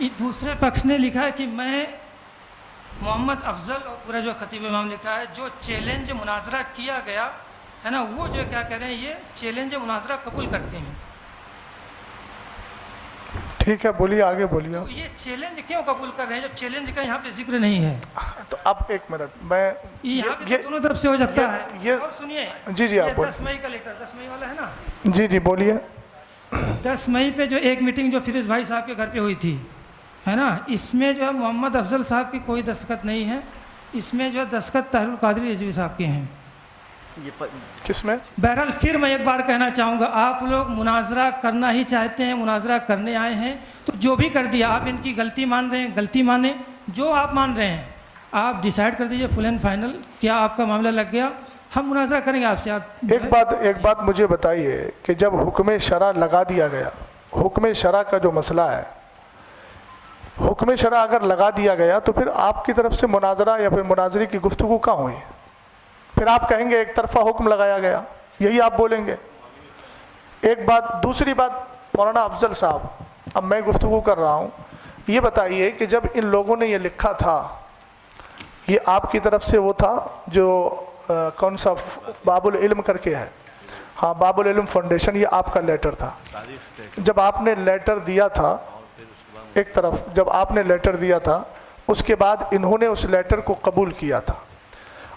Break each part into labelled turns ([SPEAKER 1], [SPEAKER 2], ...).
[SPEAKER 1] دوسرے پکش نے لکھا ہے کہ میں محمد افضل اور پورا جو خطیب امام لکھا ہے جو چیلنج مناظرہ کیا گیا ہے نا وہ جو کیا کہہ رہے ہیں یہ چیلنج مناظرہ قبول کرتے ہیں.
[SPEAKER 2] ٹھیک ہے بولیے آگے بولیے.
[SPEAKER 1] تو یہ چیلنج کیوں قبول کر رہے ہیں جب چیلنج کا یہاں پہ ذکر نہیں ہے؟
[SPEAKER 2] تو اب ایک منٹ میں
[SPEAKER 1] یہاں پہ دونوں طرف سے ہو جاتا ہے. اور سنیے
[SPEAKER 2] جی آپ بولیے.
[SPEAKER 1] 10 مئی کا لیٹر 10 مئی والا ہے نا.
[SPEAKER 2] جی بولیے.
[SPEAKER 1] 10 مئی پہ جو ایک میٹنگ جو فیروز بھائی صاحب کے گھر پہ ہوئی تھی ہے نا اس میں جو ہے محمد افضل صاحب کی کوئی دستخط نہیں ہے. اس میں جو ہے دستخط طاہر القادری رضوی صاحب کے ہیں.
[SPEAKER 2] کس میں؟
[SPEAKER 1] بہرحال پھر میں ایک بار کہنا چاہوں گا آپ لوگ مناظرہ کرنا ہی چاہتے ہیں مناظرہ کرنے آئے ہیں تو جو بھی کر دیا آپ ان کی غلطی مان رہے ہیں غلطی مانیں جو آپ مان رہے ہیں آپ ڈیسائیڈ کر دیجئے فل اینڈ فائنل کیا آپ کا معاملہ لگ گیا ہم مناظرہ کریں گے آپ سے. آپ
[SPEAKER 2] ایک بات مجھے بتائیے کہ جب حکم شرع لگا دیا گیا حکم شرع کا جو مسئلہ ہے حکم شرع اگر لگا دیا گیا تو پھر آپ کی طرف سے مناظرہ یا پھر مناظرے کی گفتگو کہاں ہوئی؟ پھر آپ کہیں گے ایک طرفہ حکم لگایا گیا یہی آپ بولیں گے. ایک بات. دوسری بات مولانا افضل صاحب اب میں گفتگو کر رہا ہوں یہ بتائیے کہ جب ان لوگوں نے یہ لکھا تھا یہ آپ کی طرف سے وہ تھا جو کون سا باب العلم کر کے ہے ہاں باب العلم فاؤنڈیشن یہ آپ کا لیٹر تھا. جب آپ نے لیٹر دیا تھا ایک طرف جب آپ نے لیٹر دیا تھا اس کے بعد انہوں نے اس لیٹر کو قبول کیا تھا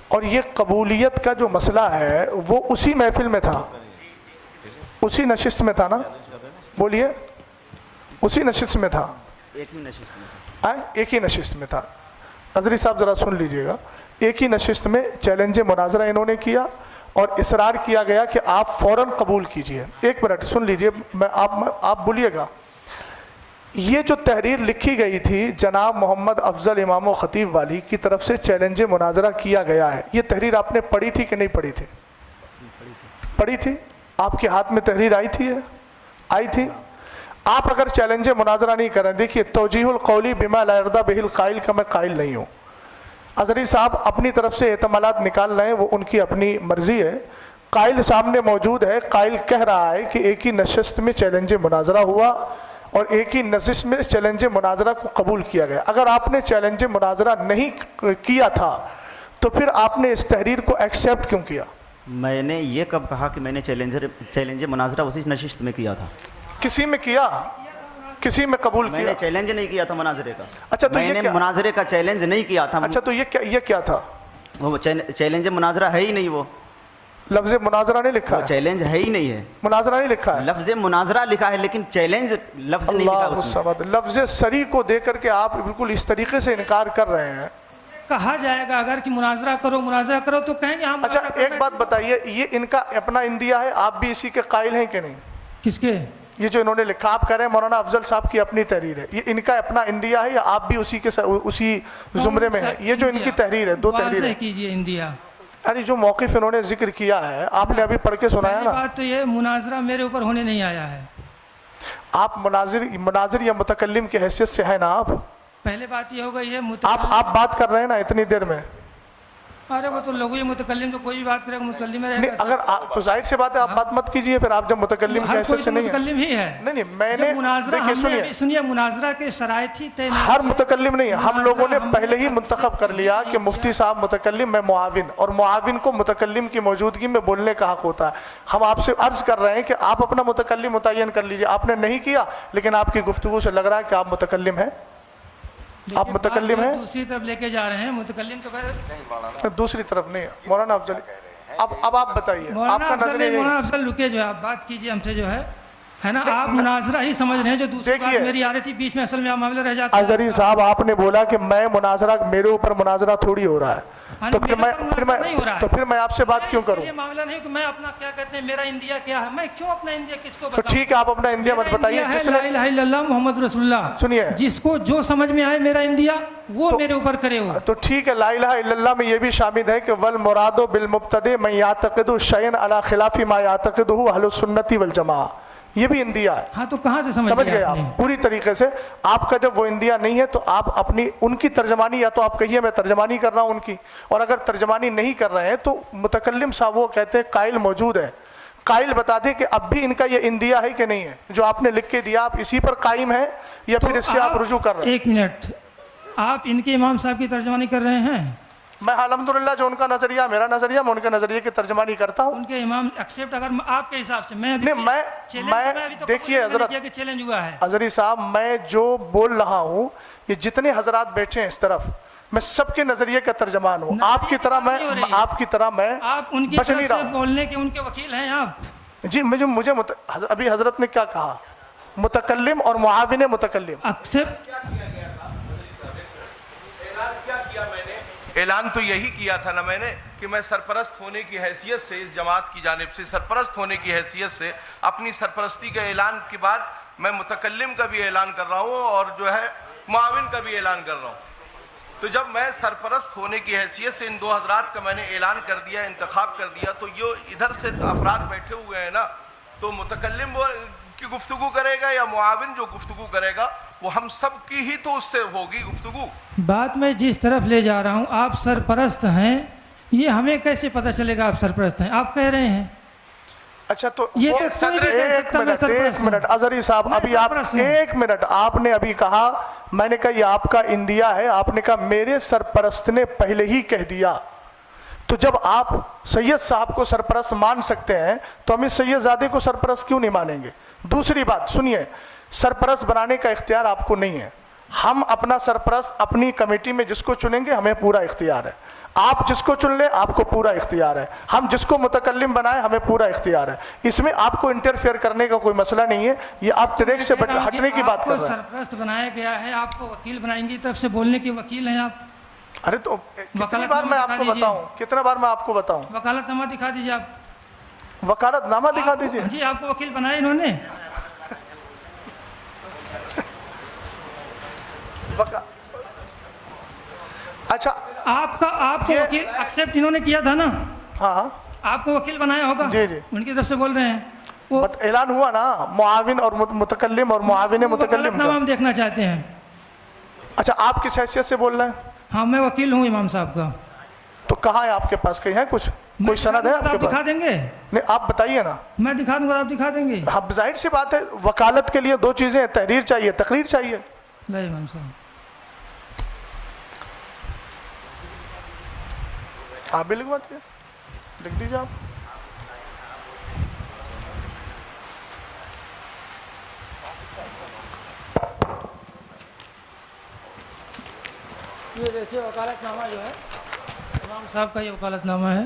[SPEAKER 2] اور یہ قبولیت کا جو مسئلہ ہے وہ اسی محفل میں تھا اسی نشست میں تھا نا. بولیے. اسی نشست میں تھا. ایک ہی نشست میں تھا. قادری صاحب ذرا سن لیجئے گا. ایک ہی نشست میں چیلنج مناظرہ انہوں نے کیا اور اصرار کیا گیا کہ آپ فوراً قبول کیجئے. ایک منٹ سن لیجئے آپ بولیے گا. یہ جو تحریر لکھی گئی تھی جناب محمد افضل امام و خطیب والی کی طرف سے چیلنج مناظرہ کیا گیا ہے یہ تحریر آپ نے پڑھی تھی کہ نہیں پڑھی تھی؟ پڑھی تھی. آپ کے ہاتھ میں تحریر آئی تھی آئی تھی. آپ اگر چیلنج مناظرہ نہیں کر رہے دیکھیے توجیہ القولی بما لا یرضی بہ القائل کا میں قائل نہیں ہوں. اظہری صاحب اپنی طرف سے احتمالات نکال رہے ہیں وہ ان کی اپنی مرضی ہے. قائل سامنے موجود ہے قائل کہہ رہا ہے کہ ایک ہی نشست میں چیلنج مناظرہ ہوا اور ایک ہی نشست میں چیلنج مناظرہ کو قبول کیا گیا. اگر آپ نے چیلنج مناظرہ نہیں کیا تھا تو پھر آپ نے اس تحریر کو ایکسیپٹ کیوں کیا؟
[SPEAKER 3] میں نے یہ کب کہا کہ میں نے چیلنج مناظرہ اسی نشست میں کیا تھا؟
[SPEAKER 2] کسی میں کیا کسی میں قبول کیا؟
[SPEAKER 3] میں نے چیلنج نہیں کیا تھا مناظرے کا.
[SPEAKER 2] اچھا تو
[SPEAKER 3] میں نے مناظرے کا چیلنج نہیں کیا تھا.
[SPEAKER 2] اچھا تو یہ کیا تھا؟
[SPEAKER 3] وہ چیلنج مناظرہ ہے ہی نہیں. وہ
[SPEAKER 2] لفظ مناظرہ نہیں لکھا ہے.
[SPEAKER 3] چیلنج ہے ہی نہیں ہے.
[SPEAKER 2] مناظرہ نہیں لکھا ہے.
[SPEAKER 3] لفظ مناظرہ لکھا ہے لیکن چیلنج لفظ نہیں لکھا اس میں.
[SPEAKER 2] لفظ سری کو دے کر کے آپ بالکل اس طریقے سے انکار کر رہے ہیں.
[SPEAKER 1] کہا جائے گا اگر کہ مناظرہ کرو تو کہیں گے ہم.
[SPEAKER 2] اچھا ایک بات بتائیے یہ ان کا اپنا اندیا ہے آپ بھی اسی کے قائل ہیں کہ نہیں؟
[SPEAKER 1] کس کے؟ یہ
[SPEAKER 2] جو انہوں نے لکھا آپ کہہ رہے ہیں مولانا افضل صاحب کی اپنی تحریر ہے یہ ان کا اپنا اندیا ہے یا آپ بھی اسی زمرے میں ہیں؟ یہ جو ان کی تحریر ہے دو تحریر ہے.
[SPEAKER 1] کیجئے اندیا.
[SPEAKER 2] ارے جو موقف انہوں نے ذکر کیا ہے آپ نے ابھی پڑھ کے سنایا نا.
[SPEAKER 1] بات تو یہ مناظرہ میرے اوپر ہونے نہیں آیا ہے.
[SPEAKER 2] آپ مناظر یا متکلم کی حیثیت سے ہیں نا آپ.
[SPEAKER 1] پہلے بات یہ ہوگا یہ
[SPEAKER 2] آپ بات کر رہے ہیں نا اتنی دیر میں.
[SPEAKER 1] ارے وہ تو لوگوں یہ متکلم جو کوئی بھی بات کرے گا متکلم رہے
[SPEAKER 2] گا. اگر تو ظاہر سی بات ہے آپ بات مت کیجئے پھر آپ جب متکلم کی حیثیت سے نہیں ہیں.
[SPEAKER 1] متکلم ہی ہے.
[SPEAKER 2] نہیں میں نے
[SPEAKER 1] دیکھیے سنیے مناظرہ کے شرائط ہی طے نہیں.
[SPEAKER 2] ہر متکلم نہیں ہے. ہم لوگوں نے پہلے ہی منتخب کر لیا کہ مفتی صاحب متکلم میں معاون اور معاون کو متکلم کی موجودگی میں بولنے کا حق ہوتا ہے. ہم آپ سے عرض کر رہے ہیں کہ آپ اپنا متکلم متعین کر لیجئے. آپ نے نہیں کیا لیکن آپ کی گفتگو سے لگ رہا ہے کہ آپ متکلم ہیں. آپ متکلم ہیں.
[SPEAKER 1] دوسری طرف لے کے جا رہے ہیں متکلم تو
[SPEAKER 2] دوسری طرف نہیں مولانا افضل. اب آپ بتائیے آپ کا نظریہ.
[SPEAKER 1] مولانا افضل رکے جو آپ بات کیجئے ہم سے جو ہے نا آپ مناظرہ ہی سمجھ رہے ہیں جو دوسری بات میری آ رہی تھی بیچ میں اصل میں معاملہ رہ جاتا ہے.
[SPEAKER 2] اظہری صاحب آپ نے بولا کہ میں مناظرہ میرے اوپر مناظرہ تھوڑی ہو رہا ہے تو پھر میں آپ سے بات کیوں کروں؟
[SPEAKER 1] یہ معاملہ نہیں کہ میں اپنا کیا کہتے ہیں میرا اندیا کیا ہے میں کیوں اپنا اندیا کس کو
[SPEAKER 2] بتاؤں؟ ٹھیک ہے آپ اپنا اندیا مت بتائیے.
[SPEAKER 1] لا الہ الا اللہ محمد رسول اللہ.
[SPEAKER 2] سنیے
[SPEAKER 1] جس کو جو سمجھ میں آئے میرا اندیا وہ میرے اوپر کرے ہو.
[SPEAKER 2] تو ٹھیک ہے لا الہ الا اللہ میں یہ بھی شامل ہے کہ والمراد بالمبتدع من یعتقد شیئا علی خلاف ما یعتقدہ اہل السنت والجماعہ. یہ بھی اندیا ہے.
[SPEAKER 1] ہاں تو کہاں سے سمجھ
[SPEAKER 2] گئے آپ پوری طریقے سے. آپ کا جب وہ اندیا نہیں ہے تو آپ اپنی ان کی ترجمانی یا تو آپ کہیے میں ترجمانی کر رہا ہوں ان کی اور اگر ترجمانی نہیں کر رہے ہیں تو متکلم صاحب وہ کہتے ہیں قائل موجود ہے. قائل بتا دیں کہ اب بھی ان کا یہ اندیا ہے کہ نہیں ہے جو آپ نے لکھ کے دیا، آپ اسی پر قائم ہیں یا پھر اس سے آپ رجوع کر رہے ہیں؟
[SPEAKER 1] ایک منٹ، آپ ان کے امام صاحب کی ترجمانی کر رہے ہیں؟
[SPEAKER 2] میں الحمدللہ جو ان کا نظریہ میرا نظریہ، میں ان کے نظریے کی ترجمانی کرتا ہوں.
[SPEAKER 1] ان کے امام ایکسیپٹ اگر آپ کے حساب سے میں
[SPEAKER 2] دیکھیے حضرت
[SPEAKER 1] چیلنج ہوا ہے
[SPEAKER 2] حضری صاحب، میں جو بول رہا ہوں یہ جتنے حضرات بیٹھے ہیں اس طرف، میں سب کے نظریے کا ترجمان ہوں. آپ کی طرح میں
[SPEAKER 1] آپ ان کی
[SPEAKER 2] بچ نہیں
[SPEAKER 1] طرف سے
[SPEAKER 2] رہا ہوں.
[SPEAKER 1] بولنے کے ان کے وکیل ہیں آپ.
[SPEAKER 2] جی مجھے ابھی حضرت نے کیا کہا؟ متکلم اور معاون متکلم.
[SPEAKER 1] ایکسیپٹ
[SPEAKER 4] اعلان تو یہی کیا تھا نا میں نے کہ میں سرپرست ہونے کی حیثیت سے اس جماعت کی جانب سے سرپرست ہونے کی حیثیت سے اپنی سرپرستی کے اعلان کے بعد میں متکلم کا بھی اعلان کر رہا ہوں اور جو ہے معاون کا بھی اعلان کر رہا ہوں. تو جب میں سرپرست ہونے کی حیثیت سے ان دو حضرات کا میں نے اعلان کر دیا، انتخاب کر دیا، تو یہ ادھر سے افراد بیٹھے ہوئے ہیں نا، تو متکلم کی گفتگو کرے گا یا معاون جو گفتگو کرے گا وہ ہم سب کی ہی تو اس سے ہوگی گفتگو.
[SPEAKER 1] بات میں جس طرف لے جا رہا ہوں، آپ سرپرست ہیں، یہ ہمیں کیسے پتہ چلے گا آپ سرپرست ہیں؟ آپ کہہ رہے ہیں.
[SPEAKER 2] اچھا تو
[SPEAKER 1] یہ تو کوئی بھی کہہ سکتا ہے میں سرپرست ہوں.
[SPEAKER 2] ایک منٹ اظہری صاحب، ابھی آپ ایک منٹ، آپ نے ابھی کہا، میں نے کہا یہ آپ کا اندیا ہے، آپ نے کہا میرے سرپرست نے پہلے ہی کہہ دیا. تو جب آپ سید صاحب کو سرپرست مان سکتے ہیں تو ہم اس سید زادے کو سرپرست کیوں نہیں مانیں گے؟ دوسری بات سنیے، سرپرست بنانے کا اختیار آپ کو نہیں ہے. ہم اپنا سرپرست اپنی کمیٹی میں جس کو چنیں گے ہمیں پورا اختیار ہے. آپ جس کو چن لیں آپ کو پورا اختیار ہے. ہم جس کو متکلم بنائیں ہمیں پورا اختیار ہے. اس میں آپ کو انٹرفیئر کرنے کا کوئی مسئلہ نہیں ہے. یہ آپ ٹریک سے ہٹنے کی بات کر رہے ہیں.
[SPEAKER 1] سرپرست بنایا گیا ہے، آپ کو وکیل بنائیں گی، طرف سے بولنے کے وکیل ہیں آپ.
[SPEAKER 2] ارے تو کتنی بار میں آپ کو بتاؤں، کتنا بار میں آپ کو بتاؤں؟
[SPEAKER 1] وکالت نامہ دکھا دیجیے آپ.
[SPEAKER 2] وکالت نامہ دکھا دیجیے.
[SPEAKER 1] جی آپ کو وکیل بنایا انہوں نے.
[SPEAKER 2] اچھا
[SPEAKER 1] آپ کو وکیل ایکسیپٹ انہوں نے کیا تھا نا؟
[SPEAKER 2] ہاں
[SPEAKER 1] آپ کو وکیل بنایا ہوگا.
[SPEAKER 2] جی جی
[SPEAKER 1] ان کی طرف سے بول رہے ہیں. وہ
[SPEAKER 2] اعلان ہوا نا معاون اور متکلم اور معاون متکلم
[SPEAKER 1] نامہ ہم دیکھنا چاہتے ہیں.
[SPEAKER 2] اچھا آپ کس حیثیت سے بول رہے ہیں؟
[SPEAKER 1] ہاں میں وکیل ہوں امام صاحب کا.
[SPEAKER 2] تو کہاں ہے آپ کے پاس؟ کہیں ہے کچھ کوئی سند ہے آپ کے
[SPEAKER 1] آپ دکھا
[SPEAKER 2] پاس؟
[SPEAKER 1] دیں گے.
[SPEAKER 2] نہیں آپ بتائیے نا.
[SPEAKER 1] میں دکھا دوں گا، آپ دکھا دیں گے.
[SPEAKER 2] اب ظاہر سی بات ہے وکالت کے لیے دو چیزیں ہیں، تحریر چاہیے، تقریر چاہیے.
[SPEAKER 1] نہیں امام صاحب
[SPEAKER 2] آپ بھی لکھوا دیجیے، لکھ دیجیے آپ.
[SPEAKER 1] یہ دیکھیے وکالت نامہ جو ہے امام صاحب کا، یہ وکالت نامہ ہے.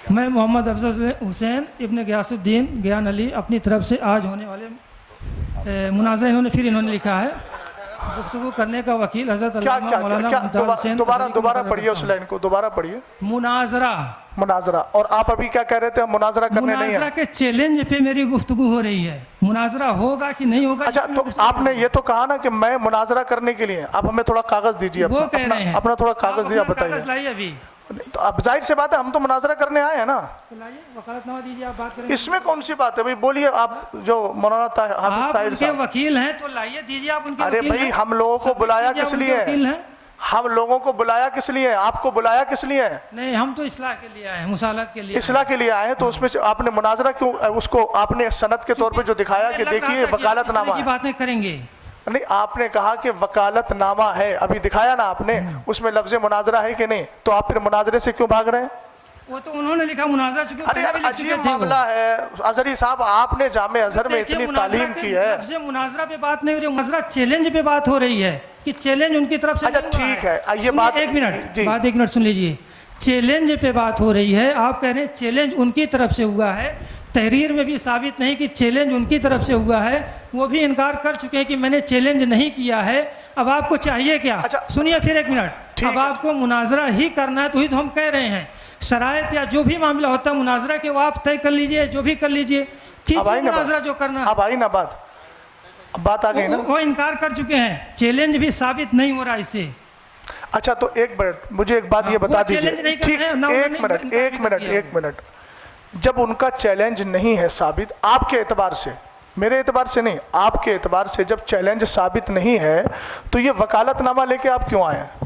[SPEAKER 1] میں محمد افضل حسین ابن غیاث الدین گیان علی اپنی طرف سے آج ہونے والے مناظرہ انہوں نے لکھا ہے. گفتگو کرنے کا وکیل حضرت علامہ مولانا ممتاز حسین.
[SPEAKER 2] دوبارہ پڑھیے اس لائن کو، دوبارہ پڑھیے. مناظرہ. اور آپ ابھی کیا کہہ رہے تھے؟ ہم مناظرہ کرنے نہیں ہیں.
[SPEAKER 1] مناظرہ کے چیلنج پہ میری گفتگو ہو رہی ہے. مناظرہ ہوگا کہ نہیں ہوگا؟
[SPEAKER 2] اچھا تو آپ نے یہ تو کہا نا کہ میں مناظرہ کرنے کے لیے، آپ ہمیں تھوڑا کاغذ دیجیے.
[SPEAKER 1] وہ کہہ رہے ہیں
[SPEAKER 2] اپنا تھوڑا کاغذ دیا بتائیے.
[SPEAKER 1] لائیے ابھی.
[SPEAKER 2] تو اب ظاہر سی بات ہے ہم تو مناظرہ کرنے آئے ہیں نا.
[SPEAKER 1] وکالت نامہ دیجیے، آپ بات کریں.
[SPEAKER 2] اس میں کون سی بات ہے بھائی؟ بولیے آپ جو مولانا حافظ
[SPEAKER 1] آپ
[SPEAKER 2] طاہر
[SPEAKER 1] ان کے
[SPEAKER 2] صاحب.
[SPEAKER 1] وکیل ہیں تو لائیے، دیجیے آپ ان کے.
[SPEAKER 2] ارے بھائی ہم لوگوں کو بلایا کس لیے ہے؟ ہم لوگوں کو بلایا کس لیے ہے؟ آپ کو بلایا کس لیے ہے؟
[SPEAKER 1] نہیں ہم تو اصلاح کے لیے آئے ہیں، مصالحت کے لیے.
[SPEAKER 2] اصلاح کے لیے آئے ہیں. تو اس میں آپ نے مناظرہ کیوں، اس کو آپ نے سند کے طور پہ جو دکھایا کہ دیکھیے وکالت نامہ
[SPEAKER 1] کی باتیں کریں گے.
[SPEAKER 2] نہیں آپ نے کہا کہ وکالت نامہ ہے، ابھی دکھایا نا آپ نے، اس میں لفظ مناظرہ ہے کہ نہیں؟ تو آپ پھر مناظرے سے کیوں بھاگ رہے ہیں؟
[SPEAKER 1] وہ تو انہوں نے لکھا مناظرہ.
[SPEAKER 2] ارے یار عجیب معاملہ ہے اظہری صاحب. آپ نے جامع ازہر میں اتنی تعلیم کی ہے.
[SPEAKER 1] مناظرہ پہ بات نہیں ہو رہی، مناظرہ چیلنج پہ بات ہو رہی ہے کہ چیلنج ان کی طرف سے.
[SPEAKER 2] اچھا ٹھیک ہے یہ بات.
[SPEAKER 1] ایک منٹ سن لیجیے. چیلنج پہ بات ہو رہی ہے. آپ کہہ رہے ہیں چیلنج ان کی طرف سے ہوا ہے. تحریر میں بھی ثابت نہیں کہ چیلنج ان کی طرف سے ہوا ہے. وہ بھی انکار کر چکے ہیں کہ میں نے چیلنج نہیں کیا ہے. اب آپ کو چاہیے کیا؟ سنیے پھر ایک منٹ. اب آپ کو مناظرہ ہی کرنا ہے تو ہی تو ہم کہہ رہے ہیں شرائط یا جو بھی معاملہ ہوتا ہے مناظرہ کے وہ آپ طے کر لیجئے، جو بھی کر لیجئے. کیجئے مناظرہ جو کرنا.
[SPEAKER 2] اب آئی نا بات آ گئی نا.
[SPEAKER 1] وہ انکار کر چکے ہیں. چیلنج بھی ثابت نہیں ہو رہا اس سے.
[SPEAKER 2] اچھا تو ایک منٹ مجھے ایک بات یہ بتا دیجئے. ٹھیک ایک منٹ. جب ان کا چیلنج نہیں ہے ثابت آپ کے اعتبار سے، میرے اعتبار سے نہیں، آپ کے اعتبار سے جب چیلنج ثابت نہیں ہے تو یہ وکالت نامہ لے کے آپ کیوں آئے ہیں؟